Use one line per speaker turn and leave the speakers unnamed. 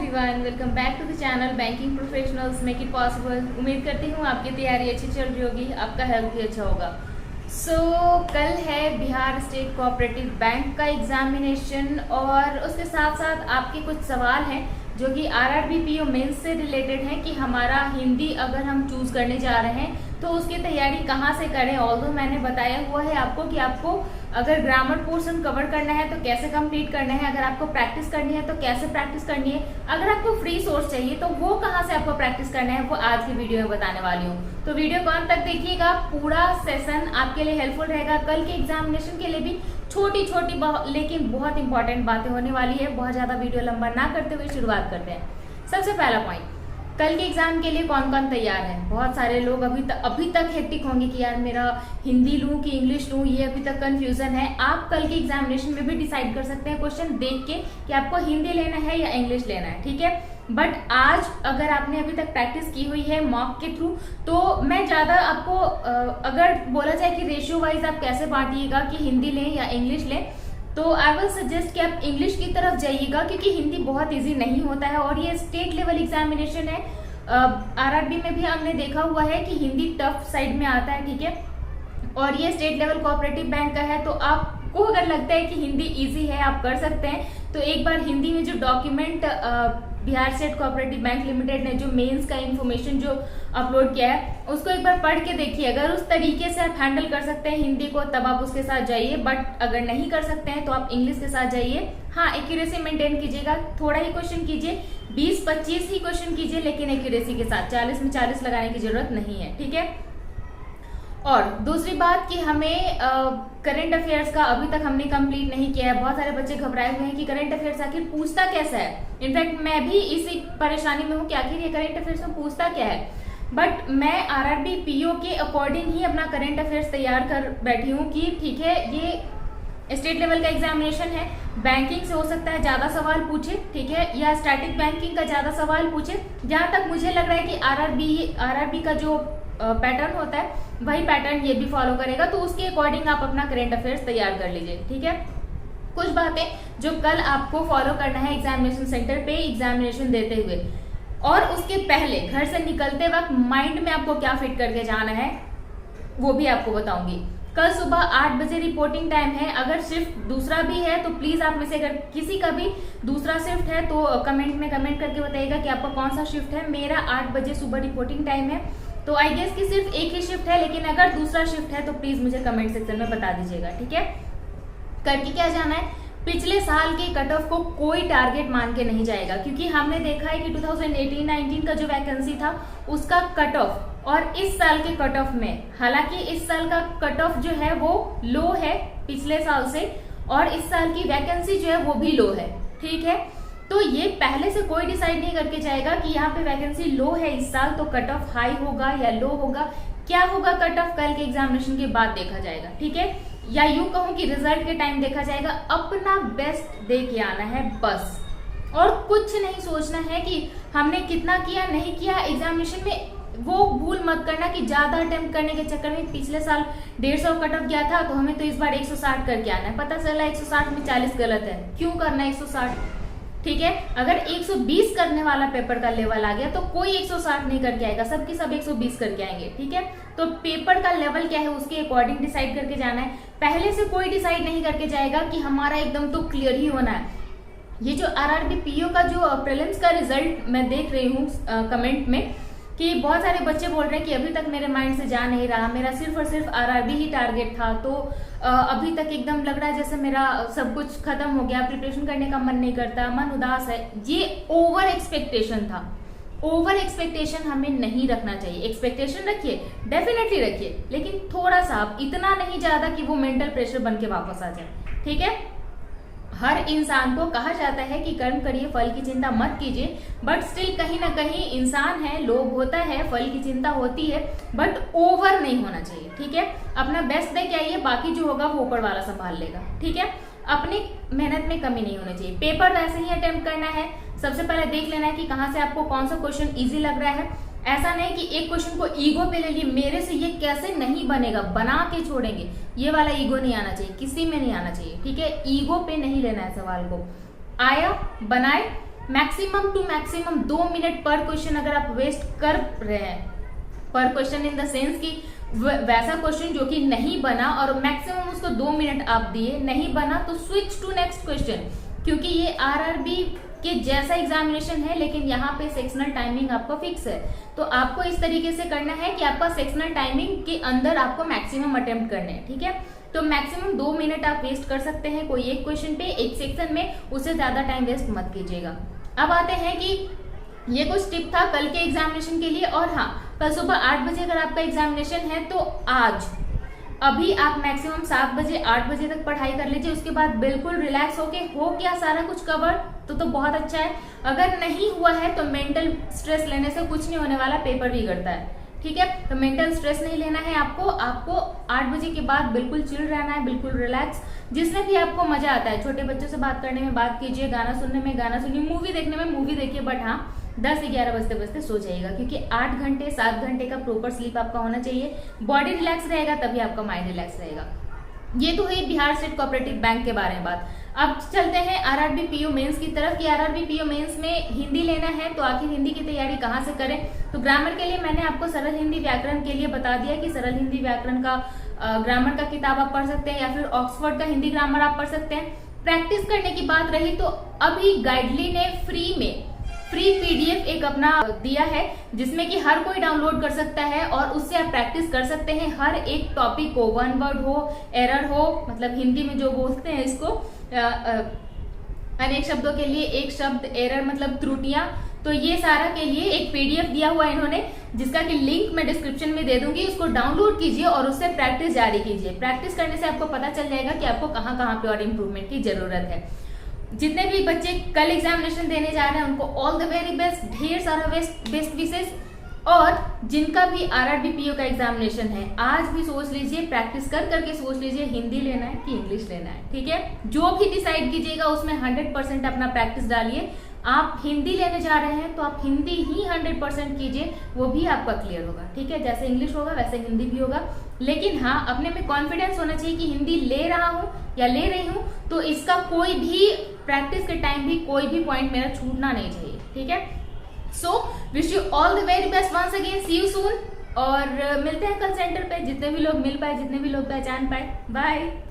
Everyone, welcome back to the channel banking professionals make it possible. उम्मीद करती हूँ आपकी तैयारी अच्छी चल रही होगी, आपका हेल्थ भी अच्छा होगा। कल है बिहार स्टेट कोऑपरेटिव बैंक का एग्जामिनेशन और उसके साथ साथ आपके कुछ सवाल हैं जो कि आरआरबी पीओ मेंस से रिलेटेड हैं कि हमारा हिंदी अगर हम चूज करने जा रहे हैं तो उसकी तैयारी कहाँ से करें। ऑल्दो मैंने बताया हुआ है आपको कि आपको अगर ग्रामर पोर्शन कवर करना है तो कैसे कंप्लीट करना है, अगर आपको प्रैक्टिस करनी है तो कैसे प्रैक्टिस करनी है, अगर आपको फ्री सोर्स चाहिए तो वो कहाँ से आपको प्रैक्टिस करना है, वो आज की वीडियो में बताने वाली हूँ। तो वीडियो को अंत तक देखिएगा, पूरा सेशन आपके लिए हेल्पफुल रहेगा। कल के एग्जामिनेशन के लिए भी छोटी छोटी लेकिन बहुत इंपॉर्टेंट बातें होने वाली है। बहुत ज्यादा वीडियो लंबा ना करते हुए शुरुआत करते हैं। सबसे पहला पॉइंट, कल के एग्जाम के लिए कौन कौन तैयार है। बहुत सारे लोग अभी तक हेक्टिक होंगे कि यार मेरा हिंदी लूं कि इंग्लिश लूं, ये अभी तक कंफ्यूजन है। आप कल के एग्जामिनेशन में भी डिसाइड कर सकते हैं क्वेश्चन देख के कि आपको हिंदी लेना है या इंग्लिश लेना है, ठीक है। बट आज अगर आपने अभी तक प्रैक्टिस की हुई है मॉक के थ्रू तो मैं ज्यादा आपको अगर बोला जाए कि रेशियो वाइज आप कैसे बांटिएगा कि हिंदी लें या इंग्लिश लें, तो आई विल सजेस्ट कि आप इंग्लिश की तरफ जाइएगा क्योंकि हिंदी बहुत इजी नहीं होता है और ये स्टेट लेवल एग्जामिनेशन है। आरआरबी में भी हमने देखा हुआ है कि हिंदी टफ साइड में आता है, ठीक है। और ये स्टेट लेवल कोऑपरेटिव बैंक का है तो आपको अगर लगता है कि हिंदी इजी है, आप कर सकते हैं, तो एक बार हिंदी में जो document Bihar state cooperative bank limited ने जो मेंस का इंफॉर्मेशन जो अपलोड किया है उसको एक बार पढ़ के देखिए। अगर उस तरीके से आप हैंडल कर सकते हैं हिंदी को तब आप उसके साथ जाइए, बट अगर नहीं कर सकते हैं तो आप इंग्लिश के साथ जाइए। हाँ, एक्यूरेसी मेंटेन कीजिएगा, थोड़ा ही क्वेश्चन कीजिए, 20-25 ही क्वेश्चन कीजिए, लेकिन एक्यूरेसी के साथ 40 में 40 लगाने की जरूरत नहीं है, ठीक है। और दूसरी बात कि हमें करंट अफेयर्स का अभी तक हमने कंप्लीट नहीं किया है। बहुत सारे बच्चे घबराए हुए हैं कि करंट अफेयर्स आखिर पूछता कैसा है। इनफैक्ट मैं भी इसी परेशानी में हूँ कि आखिर ये करंट अफेयर्स में पूछता क्या है। बट मैं आरआरबी पीओ के अकॉर्डिंग ही अपना करंट अफेयर्स तैयार कर बैठी हूँ कि ठीक है, ये स्टेट लेवल का एग्जामिनेशन है, बैंकिंग से हो सकता है ज्यादा सवाल पूछे, ठीक है, या स्टैटिक बैंकिंग का ज्यादा सवाल पूछे। जहां तक मुझे लग रहा है कि आरआरबी का जो पैटर्न होता है वही पैटर्न ये भी फॉलो करेगा, तो उसके अकॉर्डिंग आप अपना करंट अफेयर्स तैयार कर लीजिए, ठीक है। कुछ बातें जो कल आपको फॉलो करना है एग्जामिनेशन सेंटर पे एग्जामिनेशन देते हुए, और उसके पहले घर से निकलते वक्त माइंड में आपको क्या फिट करके जाना है वो भी आपको बताऊंगी। कल सुबह 8 बजे रिपोर्टिंग टाइम है। अगर शिफ्ट दूसरा भी है तो प्लीज आप में से अगर किसी का भी दूसरा शिफ्ट है तो कमेंट में कमेंट करके बताइएगा कि आपका कौन सा शिफ्ट है। मेरा 8 बजे सुबह रिपोर्टिंग टाइम है, तो आई गेस कि सिर्फ एक ही शिफ्ट है, लेकिन अगर दूसरा शिफ्ट है तो प्लीज मुझे कमेंट सेक्शन में बता दीजिएगा, ठीक है। करके क्या जाना है, पिछले साल के कट ऑफ को कोई टारगेट मान के नहीं जाएगा, क्योंकि हमने देखा है कि 2018-19 का जो वैकेंसी था उसका कट ऑफ और इस साल के कट ऑफ में, हालांकि इस साल का कट ऑफ जो है वो लो है पिछले साल से, और इस साल की वैकेंसी जो है वो भी लो है, ठीक है। तो ये पहले से कोई डिसाइड नहीं करके जाएगा कि यहाँ पे वैकेंसी लो है इस साल तो कट ऑफ हाई होगा या लो होगा। क्या होगा कट ऑफ कल के एग्जामिनेशन के बाद देखा जाएगा, ठीक है, या यूं कहूं कि रिजल्ट के टाइम देखा जाएगा। अपना बेस्ट दे के आना है बस, और कुछ नहीं सोचना है कि हमने कितना किया नहीं किया एग्जामिनेशन में। वो भूल मत करना कि ज्यादा अटेम्प्ट करने के चक्कर में पिछले साल 150 कट ऑफ गया था तो हमें तो इस बार 160 करके आना है। पता चला 160 में 40 गलत है, क्यों करना है 160, ठीक है। अगर 120 करने वाला पेपर का लेवल आ गया तो कोई 160 नहीं करके आएगा, सबके सब 120 करके आएंगे, ठीक है। तो पेपर का लेवल क्या है उसके अकॉर्डिंग डिसाइड करके जाना है। पहले से कोई डिसाइड नहीं करके जाएगा कि हमारा एकदम तो क्लियर ही होना है। ये जो आरआरबी पीओ का जो प्रीलिम्स का रिजल्ट मैं देख रही हूँ कमेंट में कि बहुत सारे बच्चे बोल रहे हैं कि अभी तक मेरे माइंड से जा नहीं रहा, मेरा सिर्फ और सिर्फ आरआरबी ही टारगेट था, तो अभी तक एकदम लग रहा है जैसे मेरा सब कुछ खत्म हो गया, प्रिपरेशन करने का मन नहीं करता, मन उदास है। ये ओवर एक्सपेक्टेशन था। ओवर एक्सपेक्टेशन हमें नहीं रखना चाहिए। एक्सपेक्टेशन रखिए, डेफिनेटली रखिए, लेकिन थोड़ा सा, इतना नहीं ज्यादा कि वो मेंटल प्रेशर बन के वापस आ जाए, ठीक है। हर इंसान को कहा जाता है कि कर्म करिए फल की चिंता मत कीजिए, बट स्टिल कहीं ना कहीं इंसान है, लोभ होता है, फल की चिंता होती है, बट ओवर नहीं होना चाहिए, ठीक है। अपना बेस्ट दे के आइए, बाकी जो होगा वो ऊपर वाला संभाल लेगा, ठीक है। अपनी मेहनत में कमी नहीं होनी चाहिए। पेपर वैसे ही अटेम्प्ट करना है। सबसे पहले देख लेना है कि कहाँ से आपको कौन सा क्वेश्चन इजी लग रहा है। ऐसा नहीं कि एक क्वेश्चन को ईगो पे ले लिए, मेरे से ये कैसे नहीं बनेगा, बना के छोड़ेंगे, ये वाला ईगो नहीं आना चाहिए, किसी में नहीं आना चाहिए, ठीक है। ईगो पे नहीं लेना है सवाल को। आया, बनाए, मैक्सिमम टू मैक्सिमम 2 मिनट पर क्वेश्चन अगर आप वेस्ट कर रहे हैं, पर क्वेश्चन इन द सेंस कि वैसा क्वेश्चन जो कि नहीं बना और मैक्सिमम उसको 2 मिनट आप दिए, नहीं बना तो स्विच टू नेक्स्ट क्वेश्चन, क्योंकि ये आरआरबी के जैसा एग्जामिनेशन है लेकिन यहाँ पे सेक्शनल टाइमिंग आपका फिक्स है। तो आपको इस तरीके से करना है कि आपका सेक्शनल टाइमिंग के अंदर आपको मैक्सिमम अटेम्प्ट करने हैं, ठीक है। तो मैक्सिमम 2 मिनट आप वेस्ट कर सकते हैं कोई एक क्वेश्चन पे, एक सेक्शन में, उससे ज्यादा टाइम वेस्ट मत कीजिएगा। अब आते हैं कि ये कुछ टिप था कल के एग्जामिनेशन के लिए। और हाँ, कल सुबह 8 बजे अगर आपका एग्जामिनेशन है तो आज अभी आप मैक्सिमम 7 बजे 8 बजे तक पढ़ाई कर लीजिए, उसके बाद बिल्कुल रिलैक्स होके हो क्या सारा कुछ कवर तो बहुत अच्छा है। अगर नहीं हुआ है तो मेंटल स्ट्रेस लेने से कुछ नहीं होने वाला, पेपर बिगड़ता है, ठीक है। तो मेंटल स्ट्रेस नहीं लेना है आपको 8 बजे के बाद बिल्कुल चिल रहना है, बिल्कुल रिलैक्स। जिसमें भी आपको मजा आता है, छोटे बच्चों से बात करने में बात कीजिए, गाना सुनने में गाना सुनिए, मूवी देखने में मूवी देखिए, बट हाँ 10-11 बजते बजते सो जाइएगा, क्योंकि 8 घंटे 7 घंटे का प्रॉपर स्लीप आपका होना चाहिए। बॉडी रिलैक्स रहेगा तभी आपका माइंड रिलैक्स रहेगा। ये तो है बिहार स्टेट कोऑपरेटिव बैंक के बारे में बात। अब चलते हैं आरआरबी पीओ मेंस की तरफ कि आरआरबी पीओ मेंस में हिंदी लेना है तो आखिर हिंदी की तैयारी कहाँ से करें। तो ग्रामर के लिए मैंने आपको सरल हिंदी व्याकरण के लिए बता दिया कि सरल हिंदी व्याकरण का ग्रामर का किताब आप पढ़ सकते हैं या फिर ऑक्सफोर्ड का हिंदी ग्रामर आप पढ़ सकते हैं। प्रैक्टिस करने की बात रही तो अभी गाइडली ने फ्री पीडीएफ एक अपना दिया है जिसमें कि हर कोई डाउनलोड कर सकता है और उससे आप प्रैक्टिस कर सकते हैं हर एक टॉपिक को, 1 वर्ड हो, एरर हो, मतलब हिंदी में जो बोलते हैं इसको अनेक शब्दों के लिए एक शब्द, एरर मतलब त्रुटियां। तो ये सारा के लिए एक पीडीएफ दिया हुआ है इन्होंने, जिसका कि लिंक मैं डिस्क्रिप्शन में दे दूंगी। उसको डाउनलोड कीजिए और उससे प्रैक्टिस जारी कीजिए। प्रैक्टिस करने से आपको पता चल जाएगा कि आपको कहाँ कहाँ पे और इम्प्रूवमेंट की जरूरत है। जितने भी बच्चे कल एग्जामिनेशन देने जा रहे हैं उनको ऑल द वेरी बेस्ट, ढेर सारा बेस्ट विशेष। और जिनका भी आरआरबी पीओ का एग्जामिनेशन है आज भी सोच लीजिए, प्रैक्टिस कर करके सोच लीजिए हिंदी लेना है कि इंग्लिश लेना है, ठीक है। जो भी डिसाइड कीजिएगा उसमें 100% अपना प्रैक्टिस डालिए। आप हिंदी लेने जा रहे हैं तो आप हिंदी ही 100% कीजिए, वो भी आपका क्लियर होगा, ठीक है। जैसे इंग्लिश होगा वैसे हिंदी भी होगा, लेकिन हाँ अपने में कॉन्फिडेंस होना चाहिए कि हिंदी ले रहा हूँ या ले रही हूँ तो इसका कोई भी प्रैक्टिस के टाइम भी कोई भी पॉइंट मेरा छूटना नहीं चाहिए, ठीक है। So wish you all the very best once again, see you soon. और मिलते हैं कल सेंटर पे, जितने भी लोग मिल पाए, जितने भी लोग पहचान पाए। बाय।